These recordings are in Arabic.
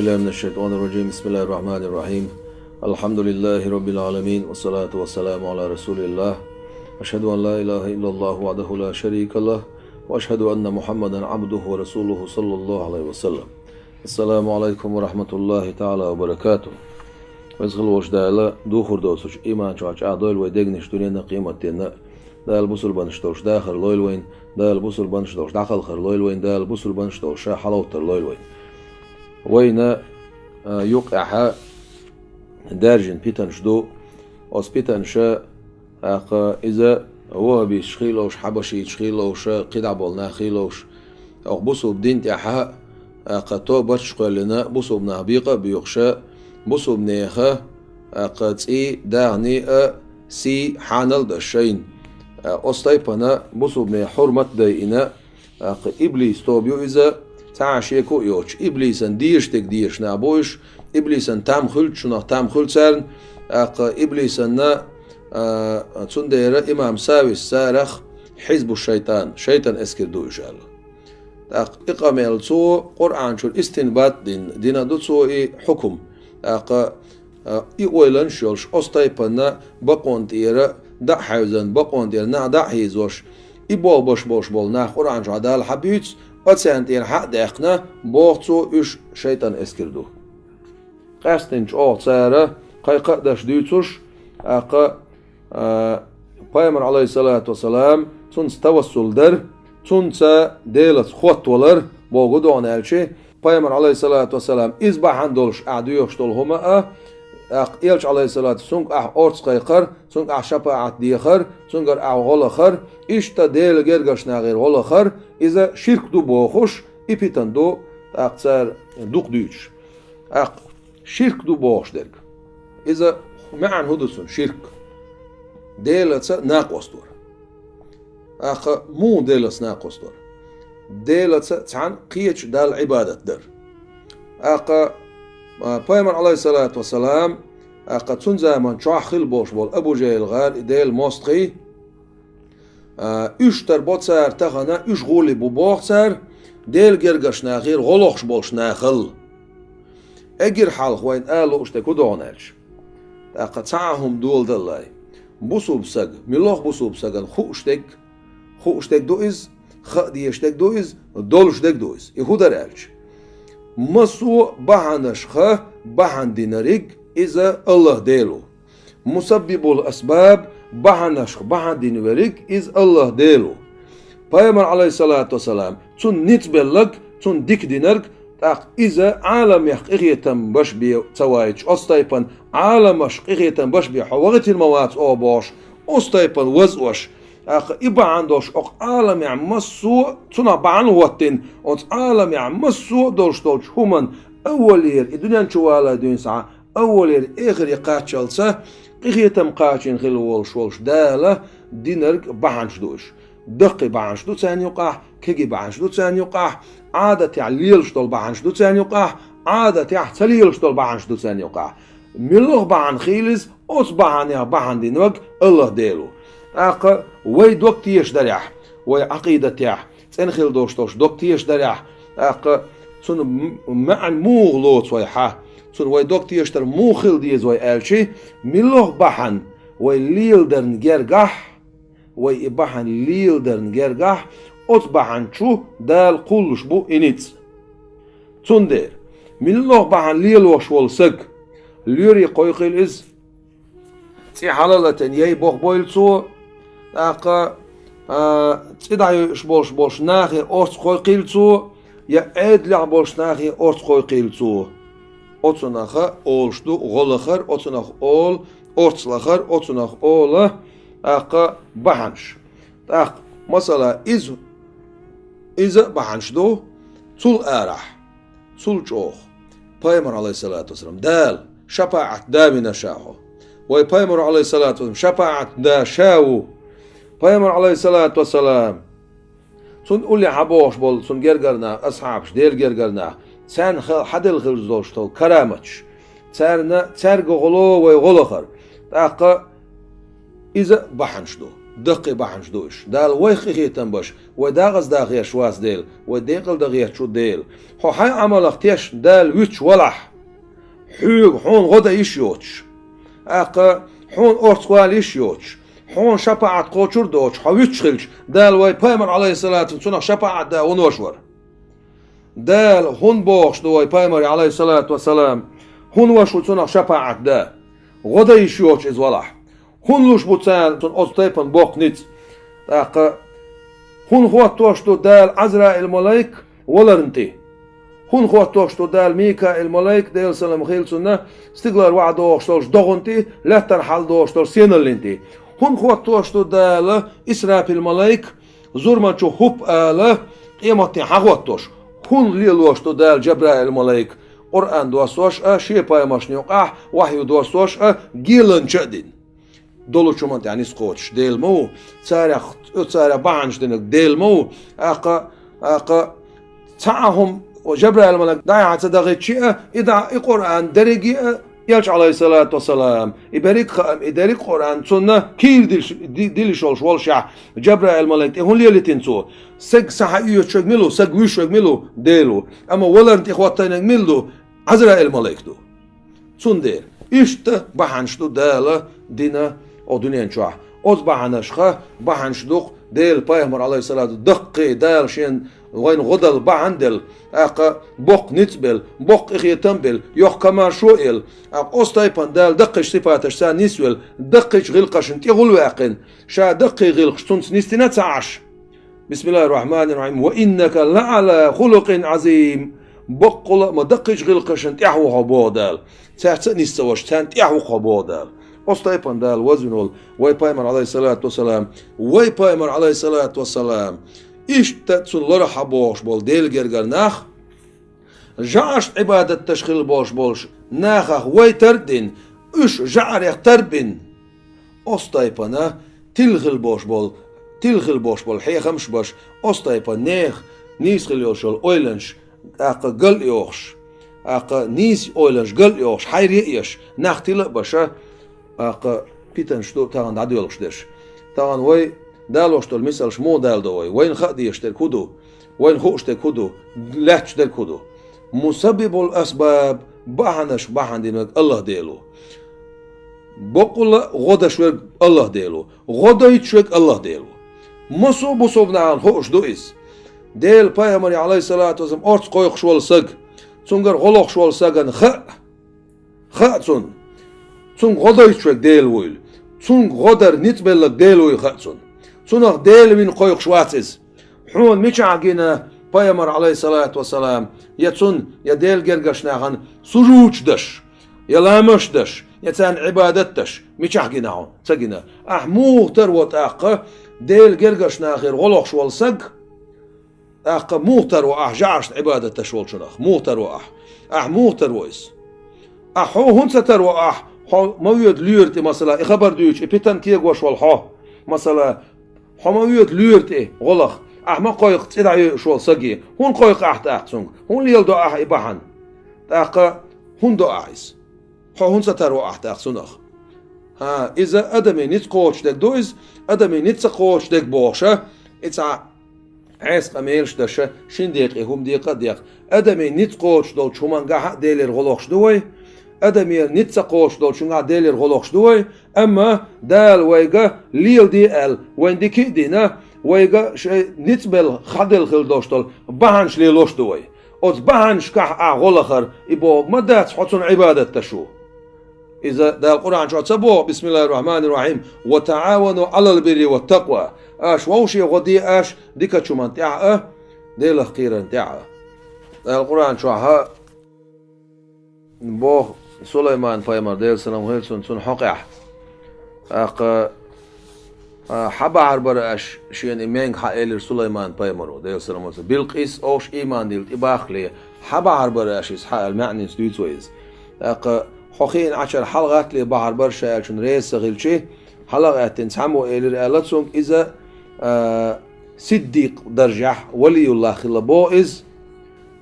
بالله من الشيطان الرجيم. بسم الله الرحمن الرحيم. الحمد لله رب العالمين والصلاة والسلام على رسول الله. أشهد أن لا إله إلا الله وحده لا شريك له وأشهد أن محمدا عبده ورسوله صلى الله عليه وسلم. السلام عليكم ورحمة الله تعالى وبركاته. ويزغل وجدالا دوخر دوسوش إيمان شوش عدول ويدقنش دنيا قيمتنا دال بوسل بنشتوش داخل لويلوين دال بوسل بنشتوش داخل خر لويلوين دال بوسل بنشتوش حلوتر لويلوين وين يقع دارجن بيتنش دو أس بيتنش إذا هو بيشخيلوش حبشي تشخيلوش قدع بالنا خيلوش أو بوسو بدين تحا قطو برش قلنا بوسو بنابيقة بيخشى بوسو بنيخة قد إيه دعني سي حانل دشين أستيبنا بوسو بني حرمة دينا إبليس توبيو إذا تعشيكو يوش إبليسن ديشتك ديش نابوش إبليسن تام خلت شنو تام خلتسرن إبليسن تندير إمام ساوي سارخ حزب الشيطان شيطان اسكر دو إشال إقامل تو قرآن شو استنباط دين دو تو حكم إيوالن شولش أستيبنا بقون تيرا دا حيوزن بقون تيرا نا دا حيزوش إبول بوش بوش بول نا قرآن شو عدال حبيتس أتسانتين حق دقنا بوغتو إش شيطان اسكردو قاستنش أو تسارة قايقا داش ديوتوش بايمر عليه الصلاة والسلام تنس توسل در تنس ديلت خوت ولر بوغدو عن الشي بايمر عليه الصلاة والسلام إزبح عندولش أعديوش طولهما إلش عليه الصلاة سنك أورتس قيقر سنك شفاعت ديخر سنك غلخر إشتا ديل جرجش نغير غلخر إذا شرك دو بوخش إبتن دو أقصر دوق ديش شرك دو بوخش درك إذا معن هدسون شرك ديلتس ناقوستور مو ديلتس ناقوستور ديلتس تعن قيتش دال عبادة در بايمر عليه الصلاة والسلام قد سنزامن شاخل بوش بول أبو جهل غار ديل مستقي اشتر بوتسار تغنا اش غولي بوبوغسار ديل جرجش ناغير غلوخش بولش ناخل اجر حالخ وين آلو اشتكو دونالش قد ساعهم دول دلاي بوسو بساق ملوخ بوسو بساقن خو اشتك دو إز خ دي اشتك دو إز دول اشتك دو إز يهو درالش مسو بحنش خ بحن ديناريق إذا الله ديلو مسبب الأسباب بحنش بحن ديناريق إذا الله ديلو بايمر عليه الصلاة والسلام تون نتبلغ تون ديك دينارك إذا عالم يحقيقيتم باش بي توايج أستيبن عالم يحقيقيتم باش بي حوغت الموات أو باش أستيبن وزوش إبا عندوش عالم يعمسو تنا بعن واتن عالم يعمسو دولش همان أولير الدنيا نشوالا دون ساعة أولير إخر يقاتشلسا قيتم قاتشين خلو والش دالة دينرك بعنش دوش دقي بعنش دو تاني يقع كيجي بعنش دو تاني يقع عادة تعليلش دول بعنش دو تاني يقع عادة تعتليلش دول بعنش دو تاني يقع ملوغ بعن خيلز بعن دينرك الله ديلو وي دوكتيش دريح وي عقيدة تاح تنخل دوشتوش دوكتيش دريح سن معن مو لوت وي حا سن وي دوكتيش تر مو خل ديز وي الشي ملوه بحن وي ليل درن جرجح وي بحن ليل درن جرجح اوت بحن شو دال قولش بو انيتس سن دير ملوه بحن ليل وش والسك ليري قويقيل از تي حلالة يي بوخ بويلسو تدعي شبولش ناخي أورس خوي قيلتو يا أدلع بولش ناخي أورس خوي قيلتو أتناخ أولشدو غلخر أتناخ أول أورس لخر أتناخ أول بحنش مثلا إذا بحنشدو تول آرح تول جوخ بايمر عليه الصلاة والسلام دال شفاعة دامنا شاهو ويبايمر عليه الصلاة والسلام شفاعة دا شاو بايمر عليه الصلاة والسلام سن قولي حبوش بول سن جرجرنا أصحابش ديل جرجرنا سان حدل خلزوشتو كرامتش سارنا ترق غلو ويغلخر إذا بحنشدو دقي بحنش دوش دال ويخي تنبش وداغز داغير شواس ديل وديقل داغير شو ديل هو حي عمل اختيش دال ويتش ولح حوق حون غدا يشيوتش حون أورتقوال يشيوتش حون شفاعة قوشور دوش حويتش خلش دال وي بايمر عليه الصلاة والسلام شفاعة دا ونوشور دال هون بوخش دوي بايمر عليه الصلاة والسلام هون وشو تسنخ شفاعة دا غدا يشيوتش إز ولح هون لوش بوتسان تون أوستيبن بوق نيت هون خوات توشتو دال عزراء الملايك ولرنتي هون خوات توشتو دال ميكا الملايك ديل سلام خيل سنة استقلال وعد دوشتوش دوغنتي لا ترحل دوشتوش سينالنتي هون خوات توشتو دال إسراف الملايك زورمان شو هوب آله قيمتي حغواتوش هون ليلوشتو دال جبرائيل الملايك قرآن دوستوش شيباي ماشنيوق وحي دوستوش جيلن شدين دولو شومانت يعني سقوتش ديل مو تسارع بانش دينك ديل مو اقا تعهم وجبرائيل الملاك دايعة تدغيت شيء إذا القرآن درجي يلش عليه الصلاة والسلام إبارك خام إدارك قرآن سنة كيل ديل شول والشع جبرائيل الملاك هون ليه اللي تنسو سج صحيح شغملو سج وش شغملو ديلو أما ولا أنت إخواتنا ميلو عزرائيل الملاك دو سن ديل إشت بحنشتو دالا دينا أو دنيا شوا أوز بحنشخه بحنشدوق ديل بايمر عليه الصلاة دقي دال شين وين غدل بعندل اق بوق نتبل بوق اخي تنبل يوخ كما شوئل اق اوستايبان دال دقش صفاتش سا نسول دقش غلقش انت غل واقن شا دقي غلقش تنس نستنا تعش بسم الله الرحمن الرحيم وانك لعلى خلق عظيم بقول ما دقش غلقش انت احو خبودال تحت نستوش تانت احو خبودال اوستايبان دال وزنول واي بايمر عليه الصلاة والسلام واي بايمر عليه الصلاة والسلام إيش تتسون لرح بوش بول ديل جرجر ناخ جعش عبادة تشخيل بوش بولش ناخ وي تردين إيش جعر تربين أستايبنا تلغل بوش بول حي خمش باش أستايبا نيخ نيس خل يوشل أويلنش أقا قل يوخش أقا نيس أويلنش قل يوخش حي ريئيش ناخ تلق باشا أقا بيتن شتو تاغن عدو يلقش ديش تاغن وي دالوشتل مثالش مو دال دوي وين خديش تركودو وين خوش تركودو لاتش تركودو مسبب الأسباب بحنش دينك الله ديلو بقول غدش ورق الله ديلو غدا يتشوك الله ديلو مصوب نعم خوش دويس ديل بايمري عليه الصلاة والسلام أرتس قويق شوال سق تنقر غلق شوال سقن خا تن غدا يتشوك ديل ويل تن غدر نتبلك ديل ويل خاتون تنخ ديل من قويق شواتز حون مش عجينا بايمر عليه الصلاة والسلام يتون يديل جرجش ناخن سجوج دش يلامش دش يتان عبادتش مش عجينا عون تجينا أحمو تروت ديل جرجش ناخر غلق شوال سق مو ترو جعش عبادتش وال شنخ مو ترو مو ترويس هو هون سترو موجود ليرتي مثلا إخبار دوش إبتان كيغوش والحو مثلا حماويت ليرتي غلق ما قايق تدعي شوال سقي هون قايق تاقسون هون ليل دو إباحن هون دو عايز هون سترو تاقسونخ إذا أدمي نت قوش دك دويز أدمي نت قوش دك بوشة إتسع عيس قميلش دشة شين ديقي هم ديق أدمي نت قوش دول شومان قاح ديلر غلقش دوي أدمي نت قوش دول شومان ديلر غلقش دوي أما دال ويجا ليل دي ال وين دي كيدينا ويجا شيء نتبل خدل خلدوشتل بهانش ليلوش دوي أوز بهانش كح غلخر يبوغ مدات حطون عبادة تشو إذا دا القرآن شو تسبوه بسم الله الرحمن الرحيم وتعاونوا على البر والتقوى ووشي غدي ديكا شو من تعا دي الخير تعا دا القرآن شو ها بوغ سليمان بايمر ديل سلام هيلسون سن حقع حبا عربر شين إيمان حائل سليمان بايمرو ديل سلام بلقيس أوش إيمان ديل تباخلي حبا عربر إسحاق المعني ستويتويز حقين 10 حلقات لي بحر برشا شن ريس غيلشي حلقات تنسمو إلى آلتهم إذا صديق درجح ولي الله خلبوئز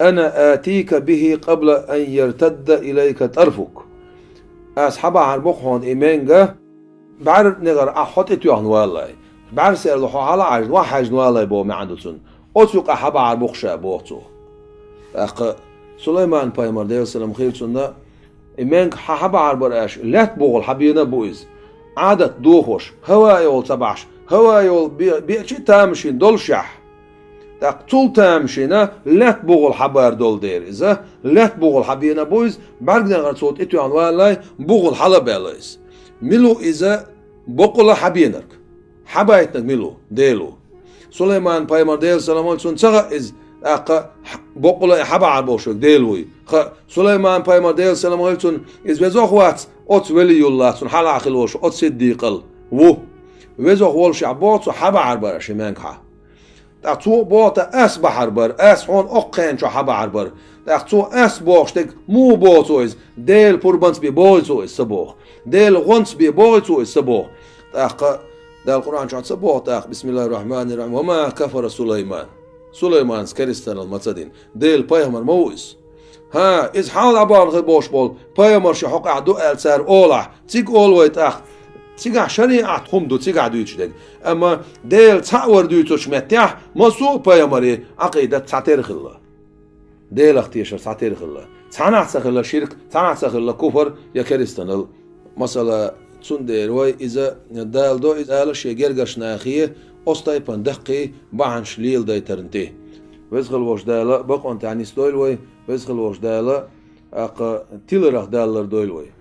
أنا آتيك به قبل أن يرتد إليك طرفك أصحاب عربوخون إيمانجا بعرف نقر أحط إتيوهن والله بعرسر له على عجل واحد نوالا بو معدتون أتوقع حبا عربوخشا بوغتو أق سليمان بايمر ديال سلام خير سنة إمانك حبا عربراش لا تبغل حبينا بويز عادت دوخوش هوا يول تبعش هوا يول بيشي تامشين دولشح تقتل تامشينا لا تبغل حبار دول دير إذا لا تبغل حبينا بويز بعدنا غير صوت إتو عنوان لاي بغل حلا باليس ملو إذا بقول حبينك حبايتنك ملو ديلو سليمان بايمر ديل سلام عليكم تغا إز أق بقول حبا عربوشك ديلوي سليمان بايمر ديل سلام عليكم إز بزوخ وات أت ولي الله سن حلا عخلوش أت صديقل و بزوخ والش عبوت حبا عربرش منكها تقطو بوت أس بحربر أس هون أقين شو حبا عربر تقطو أس بوشتك مو بوتويز ديل بربنت بي بوتويز سبوخ ديل غنت بي بوتويز سبوخ تق ده القرآن شو سبوخ تق بسم الله الرحمن الرحيم وما كفر سليمان سكريستان المتصدين ديل بايمر مويس ها إز حال عبان غبوش بول بايمر شو حق عدو ألسار أولا تيك أولوي تق تيجا شريعة خمدو تيجا دويتش دك أما ديل تعور دويتوش متيح مسو بايمري عقيدة تعترخ الله ديل اختيشر تعترخ الله تعنعتخ الله شرك تعنعتخ الله كفر يا كريستان مثلا تسندير وي إذا دال دو إذا ألا شي جرجش ناخيه أستايبان دقي بعنش ليل داي ترنتي ويزغل وش دالا بقون تعني ستويل وي ويزغل وش دالا أق تيلرخ دالر دويل وي